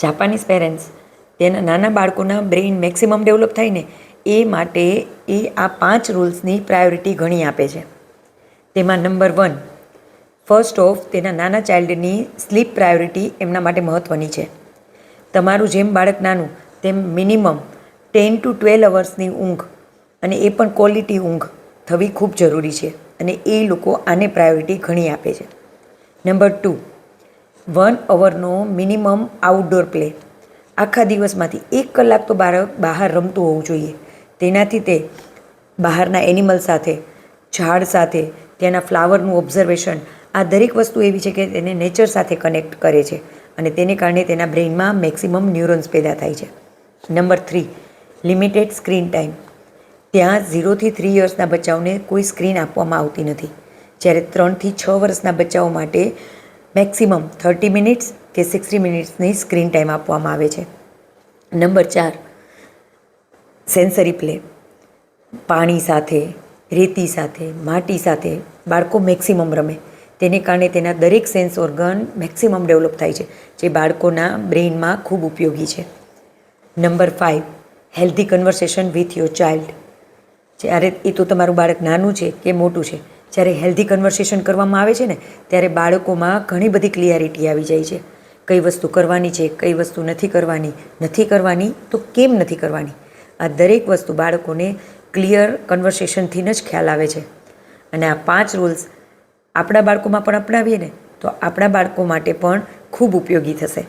Japanese parents તેના નાના બાળકોના બ્રેઇન મેક્સિમમ ડેવલપ થાય ને એ માટે એ આ 5 રૂલ્સની પ્રાયોરિટી ઘણી આપે છે. તેમાં નંબર 1, ફર્સ્ટ ઓફ તેના નાના ચાઇલ્ડની સ્લીપ પ્રાયોરિટી એમના માટે મહત્ત્વની છે. તમારું જેમ બાળક નાનું તેમ મિનિમમ 10 to 12 અવર્સની ઊંઘ અને એ પણ ક્વોલિટી ઊંઘ થવી ખૂબ જરૂરી છે અને એ લોકો આને પ્રાયોરિટી ઘણી આપે છે. નંબર 2, 1 અવરનો મિનિમમ આઉટડોર પ્લે. આખા દિવસમાંથી 1 કલાક તો બાળક બહાર રમતું હોવું જોઈએ. તેનાથી તે બહારના એનિમલ સાથે, ઝાડ સાથે, ત્યાંના ફ્લાવરનું ઓબ્ઝર્વેશન, આ દરેક વસ્તુ એવી છે કે તેને નેચર સાથે કનેક્ટ કરે છે અને તેને કારણે તેના બ્રેઇનમાં મેક્સિમમ ન્યુરોન્સ પેદા થાય છે. Number 3, limited screen time. ત્યાં 0 થી 3 યર્સના બચ્ચાઓને કોઈ સ્ક્રીન આપવામાં આવતી નથી, જ્યારે 3 થી 6 વર્ષના બચ્ચાઓ માટે મેક્સિમમ 30 મિનિટ્સ કે 60 મિનિટ્સની સ્ક્રીન ટાઈમ આપવામાં આવે છે. Number 4, sensory play. પાણી સાથે, રેતી સાથે, માટી સાથે બાળકો મેક્સિમમ રમે. તેને કારણે તેના દરેક સેન્સ ઓર્ગન મેક્સિમમ ડેવલપ થાય છે, જે બાળકોના બ્રેઇનમાં ખૂબ ઉપયોગી છે. Number 5, healthy conversation with your child. જ્યારે એ તો તમારું બાળક નાનું છે કે મોટું છે, જ્યારે હેલ્ધી કન્વર્સેશન કરવામાં આવે છે ને ત્યારે બાળકોમાં ઘણી બધી ક્લિયરિટી આવી જાય છે. કઈ વસ્તુ કરવાની છે, કઈ વસ્તુ નથી કરવાની તો કેમ નથી કરવાની, આ દરેક વસ્તુ બાળકોને ક્લિયર કન્વર્સેશનથી જ ખ્યાલ આવે છે. અને આ 5 રૂલ્સ આપણા બાળકોમાં પણ અપનાવીએ ને તો આપણા બાળકો માટે પણ ખૂબ ઉપયોગી થશે.